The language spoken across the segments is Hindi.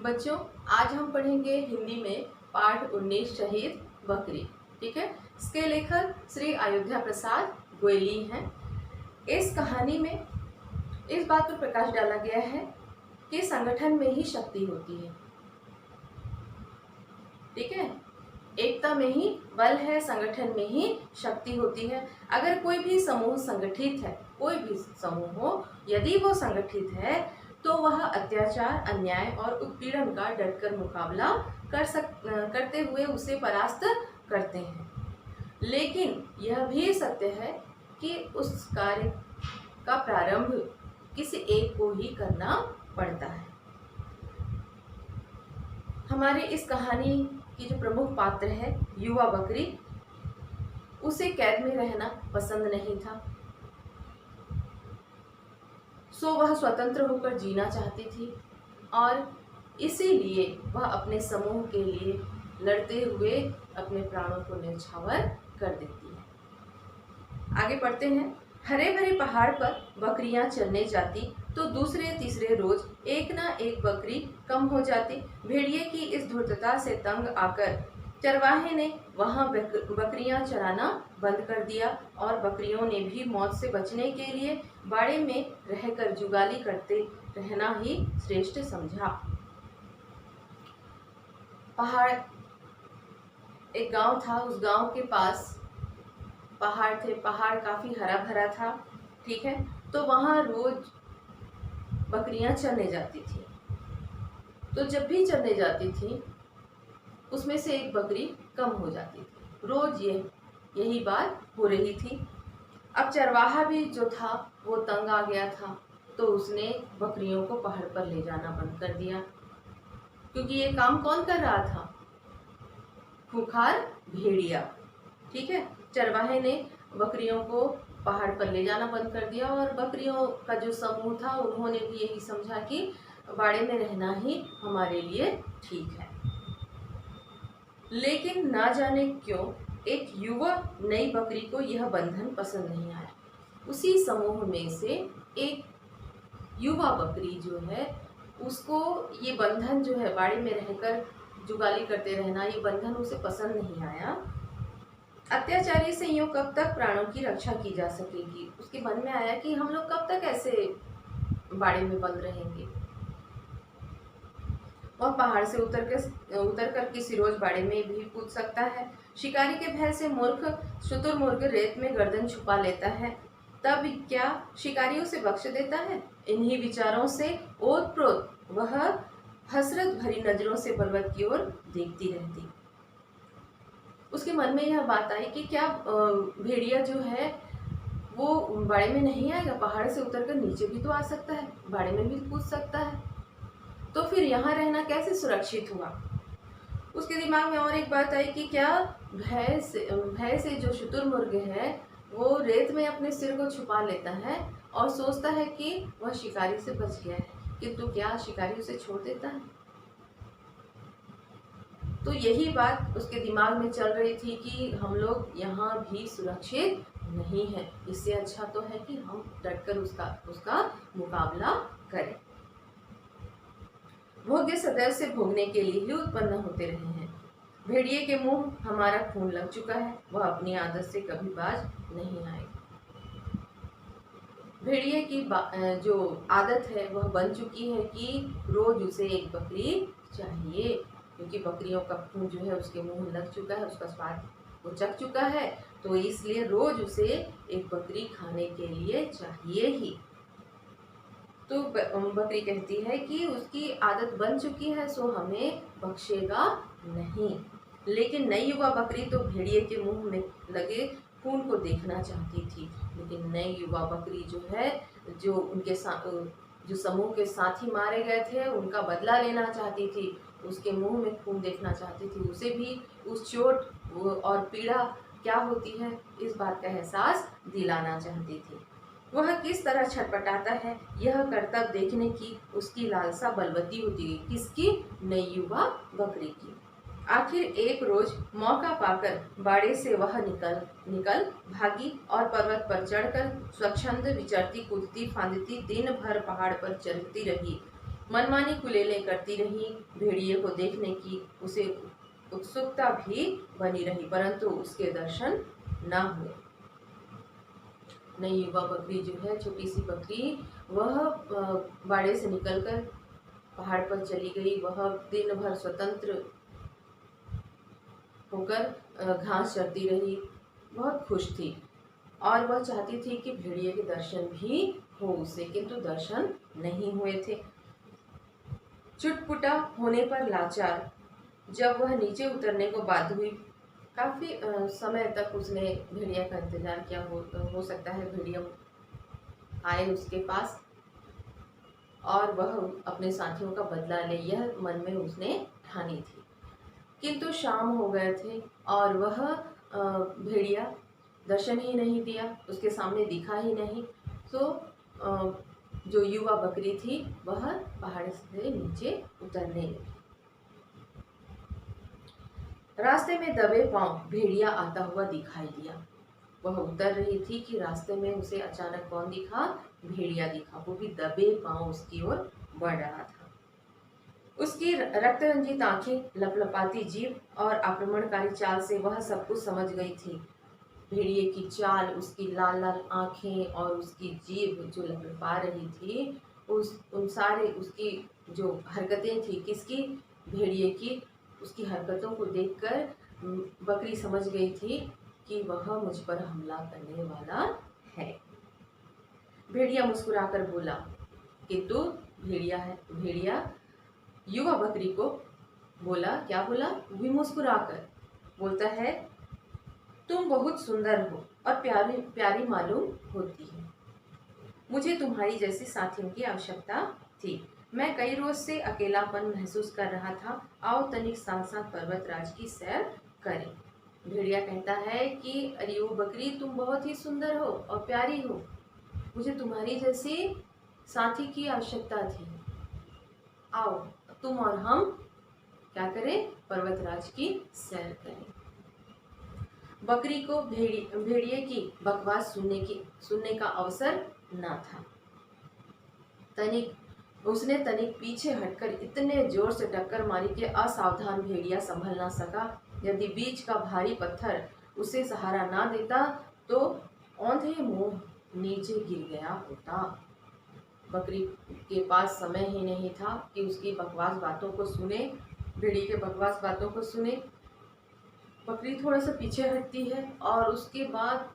बच्चों, आज हम पढ़ेंगे हिंदी में पाठ 19 शहीद बकरी। ठीक है। इसके लेखक श्री अयोध्या प्रसाद गोयली हैं। इस कहानी में इस बात पर प्रकाश डाला गया है कि संगठन में ही शक्ति होती है। ठीक है, एकता में ही बल है, संगठन में ही शक्ति होती है। अगर कोई भी समूह संगठित है, कोई भी समूह हो, यदि वो संगठित है तो वह अत्याचार, अन्याय और उत्पीड़न का डटकर मुकाबला करते हुए उसे परास्त करते हैं। लेकिन यह भी सत्य है कि उस कार्य का प्रारंभ किसी एक को ही करना पड़ता है। हमारे इस कहानी की जो प्रमुख पात्र है युवा बकरी, उसे कैद में रहना पसंद नहीं था, सो वह स्वतंत्र होकर जीना चाहती थी और इसीलिए वह अपने समूह के लिए लड़ते हुए अपने प्राणों को न्यौछावर कर देती है। आगे पढ़ते हैं। हरे भरे पहाड़ पर बकरियां चरने जाती तो दूसरे तीसरे रोज एक ना एक बकरी कम हो जाती। भेड़िए की इस धूर्तता से तंग आकर चरवाहे ने वहां बकरियां चराना बंद कर दिया और बकरियों ने भी मौत से बचने के लिए बाड़े में रहकर जुगाली करते रहना ही श्रेष्ठ समझा। पहाड़, एक गांव था, उस गांव के पास पहाड़ थे। पहाड़ काफी हरा भरा था। ठीक है, तो वहां रोज बकरियां चरने जाती थी। तो जब भी चरने जाती थी उसमें से एक बकरी कम हो जाती थी। रोज यही बात हो रही थी। अब चरवाहा भी जो था वो तंग आ गया था, तो उसने बकरियों को पहाड़ पर ले जाना बंद कर दिया। क्योंकि ये काम कौन कर रहा था? खूंखार भेड़िया। ठीक है, चरवाहे ने बकरियों को पहाड़ पर ले जाना बंद कर दिया और बकरियों का जो समूह था उन्होंने भी यही समझा कि बाड़े में रहना ही हमारे लिए ठीक है। लेकिन ना जाने क्यों एक युवा नई बकरी को यह बंधन पसंद नहीं आया। उसी समूह में से एक युवा बकरी जो है, उसको ये बंधन जो है बाड़े में रहकर जुगाली करते रहना, ये बंधन उसे पसंद नहीं आया। अत्याचारी से यूं कब तक प्राणों की रक्षा की जा सकेगी? उसके मन में आया कि हम लोग कब तक ऐसे बाड़े में बंद रहेंगे। वह पहाड़ से उतर कर किसी रोज बाड़े में भी कूद सकता है। शिकारी के भय से मूर्ख शुतुरमुर्ग रेत में गर्दन छुपा लेता है, तब क्या शिकारी उसे बख्श देता है? इन्हीं विचारों से ओतप्रोत वह हसरत भरी नजरों से पर्वत की ओर देखती रहती। उसके मन में यह बात आई कि क्या भेड़िया जो है वो बाड़े में नहीं आएगा? पहाड़ से उतरकर नीचे भी तो आ सकता है, बाड़े में भी कूद सकता है, तो फिर यहाँ रहना कैसे सुरक्षित हुआ? उसके दिमाग में और एक बात आई कि क्या भय से जो शुतुरमुर्ग है वो रेत में अपने सिर को छुपा लेता है और सोचता है कि वह शिकारी से बच गया है, किंतु क्या शिकारी उसे छोड़ देता है? तो यही बात उसके दिमाग में चल रही थी कि हम लोग यहाँ भी सुरक्षित नहीं है। इससे अच्छा तो है कि हम डटकर उसका मुकाबला करें। भोग्य सदैव से भोगने के लिए ही उत्पन्न होते रहे हैं। भेड़िए के मुंह हमारा खून लग चुका है, वह अपनी आदत से कभी बाज नहीं आएगा। भेड़िए की जो आदत है वह बन चुकी है कि रोज उसे एक बकरी चाहिए, क्योंकि बकरियों का खून जो है उसके मुंह में लग चुका है, उसका स्वाद वो चख चुका है, तो इसलिए रोज उसे एक बकरी खाने के लिए चाहिए ही। तो बकरी कहती है कि उसकी आदत बन चुकी है, सो हमें बख्शेगा नहीं। लेकिन नई युवा बकरी तो भेड़िए के मुंह में लगे खून को देखना चाहती थी। लेकिन नई युवा बकरी जो है, जो उनके जो समूह के साथी मारे गए थे उनका बदला लेना चाहती थी, उसके मुंह में खून देखना चाहती थी, उसे भी उस चोट और पीड़ा क्या होती है इस बात का एहसास दिलाना चाहती थी। वह किस तरह छटपटाता है यह करतब देखने की उसकी लालसा बलवती होती गई। किसकी? नई युवा बकरी की। आखिर एक रोज मौका पाकर बाड़े से वह निकल भागी और पर्वत पर चढ़कर स्वच्छंद विचरती कूदती फांदती दिन भर पहाड़ पर चढ़ती रही। मनमानी कुलेलें करती रही। भेड़िए को देखने की उसे उत्सुकता भी बनी रही, परंतु उसके दर्शन न हुए। नई युवा बकरी जो है, छोटी सी बकरी, वह बाड़े से निकलकर पहाड़ पर चली गई। वह दिन भर स्वतंत्र होकर घास चरती रही, बहुत खुश थी और वह चाहती थी कि भेड़िए के दर्शन भी हो उसे, किंतु दर्शन नहीं हुए थे। चुटपुटा होने पर लाचार जब वह नीचे उतरने को बाध्य हुई, काफी समय तक उसने भेड़िया का इंतजार किया। हो सकता है भेड़िया आए उसके पास और वह अपने साथियों का बदला ले, यह मन में उसने ठानी थी। किंतु शाम हो गए थे और वह भेड़िया दर्शन ही नहीं दिया, उसके सामने दिखा ही नहीं। तो जो युवा बकरी थी वह पहाड़ से नीचे उतरने लगी। रास्ते में दबे पांव भेड़िया आता हुआ दिखाई दिया। वह उतर रही थी कि रास्ते में उसे अचानक कौन दिखा? भेड़िया दिखा, वो भी दबे पांव उसकी ओर बढ़ रहा था। उसकी रक्तरंजित आंखें, लपलपाती जीभ और आक्रमणकारी चाल से वह सब कुछ समझ गई थी। भेड़िए की चाल, उसकी लाल लाल आंखें और उसकी जीभ जो लपलपा रही थी, उन सारे उसकी जो हरकतें थी, किसकी? भेड़िए की। उसकी हरकतों को देखकर बकरी समझ गई थी कि वह मुझ पर हमला करने वाला है। भेड़िया मुस्कुराकर बोला, किंतु भेड़िया युवा बकरी को बोला, क्या बोला? भी मुस्कुराकर बोलता है, तुम बहुत सुंदर हो और प्यारी प्यारी मालूम होती है। मुझे तुम्हारी जैसी साथियों की आवश्यकता थी। मैं कई रोज से अकेलापन महसूस कर रहा था। आओ तनिक साथ साथ पर्वतराज की सैर करें। भेड़िया कहता है कि अरे वो बकरी, तुम बहुत ही सुंदर हो और प्यारी हो, मुझे तुम्हारी जैसी साथी की आवश्यकता थी। आओ तुम और हम क्या करें? पर्वतराज की सैर करें। बकरी को भेड़िए की बकवास सुनने का अवसर न था। उसने तनिक पीछे हटकर इतने जोर से टक्कर मारी कि असावधान भेड़िया संभल ना सका। यदि बीच का भारी पत्थर उसे सहारा ना देता तो औंधे मुंह नीचे गिर गया होता। बकरी के पास समय ही नहीं था कि उसकी बकवास बातों को सुने, भेड़िए के बकवास बातों को सुने। बकरी थोड़ा सा पीछे हटती है और उसके बाद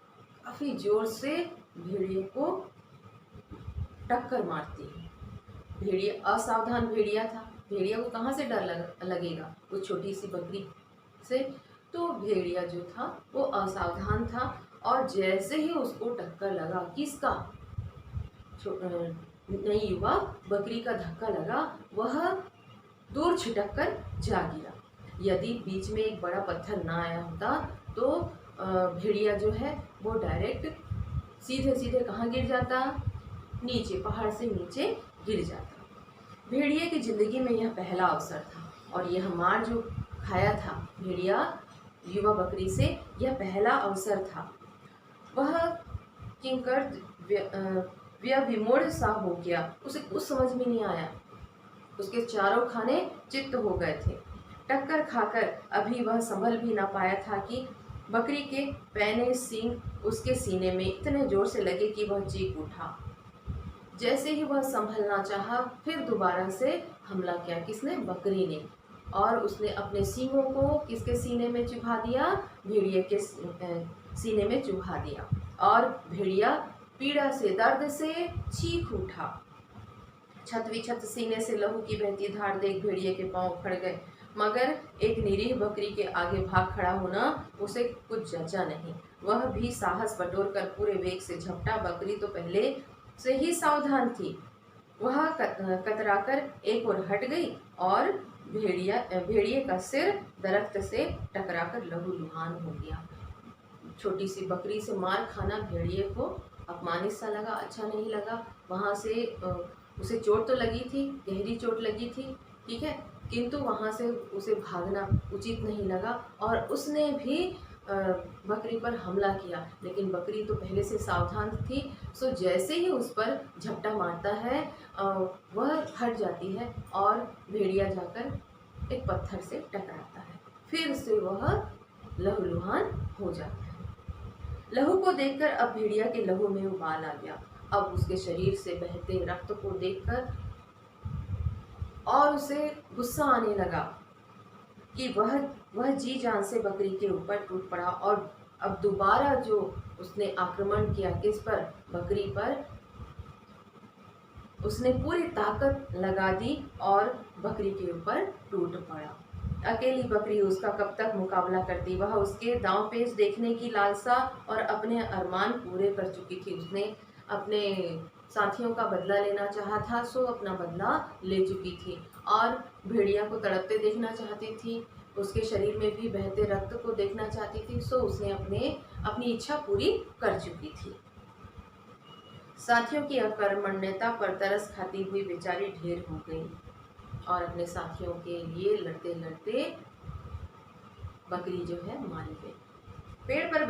काफी जोर से भेड़िए को टक्कर मारती है। भेड़िया असावधान भेड़िया था, भेड़िया को कहाँ से डर लगेगा वो छोटी सी बकरी से। तो भेड़िया जो था वो असावधान था और जैसे ही उसको टक्कर लगा, किसका? नई युवा बकरी का धक्का लगा, वह दूर छिटक कर जा गिरा। यदि बीच में एक बड़ा पत्थर ना आया होता तो भेड़िया जो है वो डायरेक्ट सीधे सीधे कहाँ गिर जाता? नीचे, पहाड़ से नीचे गिर जाता। भेड़िए की जिंदगी में यह पहला अवसर था और यह मार जो खाया था भेड़िया युवा बकरी से, यह पहला अवसर था। वह किंकर विमूढ़ सा हो गया, उसे कुछ समझ में नहीं आया। उसके चारों खाने चित्त हो गए थे। टक्कर खाकर अभी वह संभल भी ना पाया था कि बकरी के पैने सींग उसके सीने में इतने जोर से लगे कि वह चीख उठा। जैसे ही वह संभलना चाहा, फिर दोबारा से हमला किया। किसने? बकरी ने। और उसने अपने सींगों को किसके सीने में चुभा दिया? भेड़िए के सीने में चुभा दिया और भेड़िया पीड़ा से, दर्द से चीख उठा। छत सीने से लहू की बहती धार देख भेड़िए के पांव उखड़ गए, मगर एक निरीह बकरी के आगे भाग खड़ा होना उसे कुछ जचा नहीं। वह भी साहस बटोर कर पूरे वेग से झपटा। बकरी तो पहले से ही सावधान थी। वह कतराकर एक ओर हट गई और भेड़िए का सिर दरख्त से टकराकर लहूलुहान हो गया। छोटी सी बकरी से मार खाना भेड़िए को अपमानित सा लगा, अच्छा नहीं लगा। वहाँ से उसे चोट तो लगी थी, गहरी चोट लगी थी, ठीक है, किंतु वहाँ से उसे भागना उचित नहीं लगा और उसने भी बकरी पर हमला किया, लेकिन बकरी तो पहले से सावधान थी। सो जैसे ही उस पर झपटा मारता है वह हट जाती है और भेड़िया जाकर एक पत्थर से टकराता है। फिर से वह लहूलुहान हो जाता है। लहू को देखकर अब भेड़िया के लहू में उबाल आ गया। अब उसके शरीर से बहते रक्त को देखकर और उसे गुस्सा आने लगा कि वह जी जान से बकरी के ऊपर टूट पड़ा और अब दोबारा जो उसने आक्रमण किया किस पर, बकरी पर, उसने पूरी ताकत लगा दी और बकरी के ऊपर टूट पड़ा। अकेली बकरी उसका कब तक मुकाबला करती। वह उसके दांव पेच देखने की लालसा और अपने अरमान पूरे कर चुकी थी। उसने अपने साथियों का बदला लेना चाहा था, सो अपना बदला ले चुकी थी और भेड़िया को तड़पते देखना चाहती थी। उसके शरीर में भी बहते रक्त को देखना चाहती थी, सो उसने अपनी इच्छा पूरी कर चुकी थी। साथियों की अकर्मण्यता पर तरस खाती हुई बेचारी ढेर हो गई और अपने साथियों के लिए लड़ते लड़ते बकरी जो है मार गई। पेड़ पर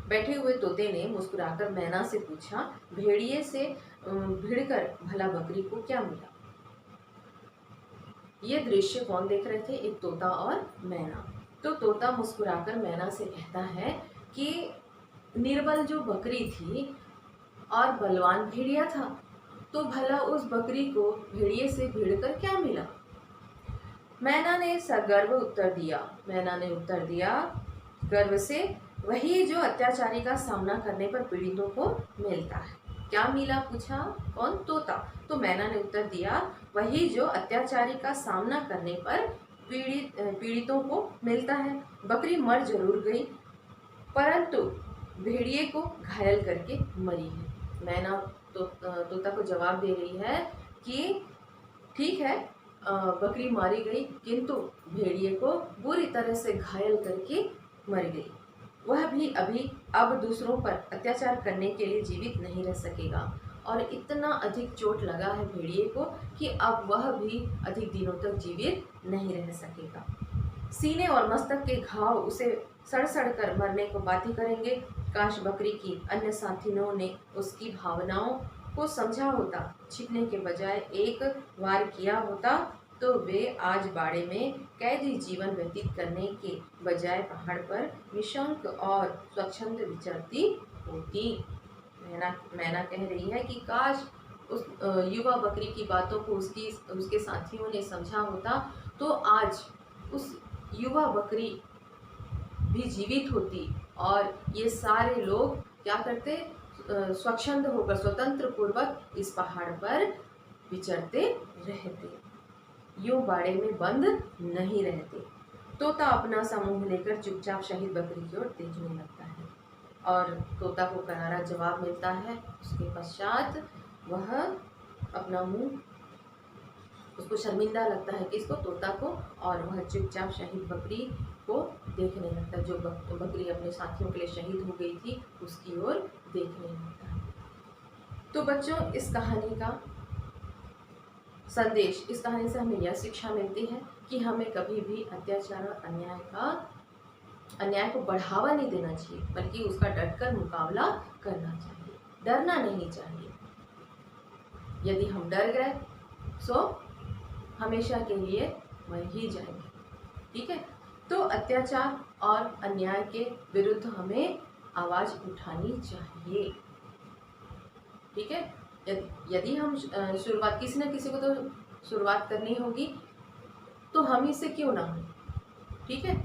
बैठे हुए तोते ने मुस्कुराकर मैना से पूछा, भेड़िए से भिड़कर भला बकरी को क्या मिला। ये दृश्य कौन देख रहे थे, एक तोता और मैना। तो तोता मुस्कुराकर मैना से कहता है कि निर्बल जो बकरी थी और बलवान भेड़िया था, तो भला उस बकरी को भेड़िए से भिड़कर क्या मिला। मैना ने सगर्व उत्तर दिया गर्व से, वही जो अत्याचारी का सामना करने पर पीड़ितों को मिलता है। क्या मिला, पूछा कौन, तोता। तो मैना ने उत्तर दिया, वही जो अत्याचारी का सामना करने पर पीड़ितों को मिलता है। बकरी मर जरूर गई, परंतु भेड़िए को घायल करके मरी है। मैना तोता को जवाब दे रही है कि ठीक है, बकरी मारी गई, किंतु भेड़िए को बुरी तरह से घायल करके मर गई। वह भी अब दूसरों पर अत्याचार करने के लिए जीवित नहीं रह सकेगा और इतना अधिक चोट लगा है भेड़िए को कि अब वह भी अधिक दिनों तक जीवित नहीं रह सकेगा। सीने और मस्तक के घाव उसे सड़ सड़ कर मरने को बाध्य करेंगे। काश बकरी की अन्य साथियों ने उसकी भावनाओं को समझा होता, छिपने के बजाय एक वार किया होता, तो वे आज बाड़े में कैदी जीवन व्यतीत करने के बजाय पहाड़ पर निशंक और स्वच्छंद विचरती होती। मैना कह रही है कि काश उस युवा बकरी की बातों को उसके साथियों ने समझा होता, तो आज उस युवा बकरी भी जीवित होती और ये सारे लोग क्या करते, स्वच्छंद होकर स्वतंत्र पूर्वक इस पहाड़ पर विचरते रहते, यूं बाड़े में बंद नहीं रहते। तोता अपना समूह लेकर चुपचाप शहीद बकरी की ओर देखने लगता है और तोता को करारा जवाब मिलता है। उसके पश्चात वह अपना मुंह, उसको शर्मिंदा लगता है किसको, तोता को, और वह चुपचाप शहीद बकरी को देखने लगता है। जो बकरी अपने साथियों के लिए शहीद हो गई थी उसकी ओर देखने लगता है। तो बच्चों, इस कहानी का संदेश, इस कहानी से हमें यह शिक्षा मिलती है कि हमें कभी भी अत्याचार और अन्याय को बढ़ावा नहीं देना चाहिए, बल्कि उसका डटकर मुकाबला करना चाहिए, डरना नहीं चाहिए। यदि हम डर गए सो हमेशा के लिए मर ही जाएंगे। ठीक है, तो अत्याचार और अन्याय के विरुद्ध हमें आवाज उठानी चाहिए। ठीक है, यदि हम शुरुआत, किसी न किसी को तो शुरुआत करनी होगी, तो हम ही से क्यों ना हो। ठीक है,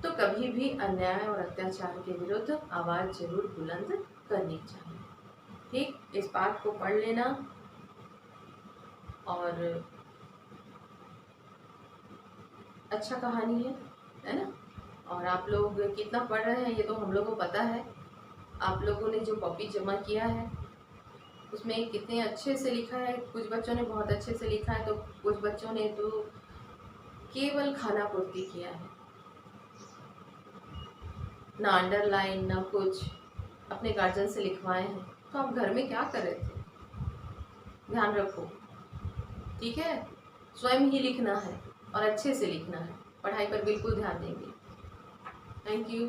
तो कभी भी अन्याय और अत्याचार के विरुद्ध आवाज जरूर बुलंद करनी चाहिए। ठीक, इस पाठ को पढ़ लेना और अच्छा कहानी है ना। और आप लोग कितना पढ़ रहे हैं ये तो हम लोग को पता है। आप लोगों ने जो कॉपी जमा किया है उसमें कितने अच्छे से लिखा है। कुछ बच्चों ने बहुत अच्छे से लिखा है, तो कुछ बच्चों ने तो केवल खाना पूर्ति किया है, ना अंडरलाइन ना कुछ, अपने गार्जियन से लिखवाए हैं। तो आप घर में क्या कर रहे थे, ध्यान रखो। ठीक है, स्वयं ही लिखना है और अच्छे से लिखना है, पढ़ाई पर बिल्कुल ध्यान देंगे। Thank you.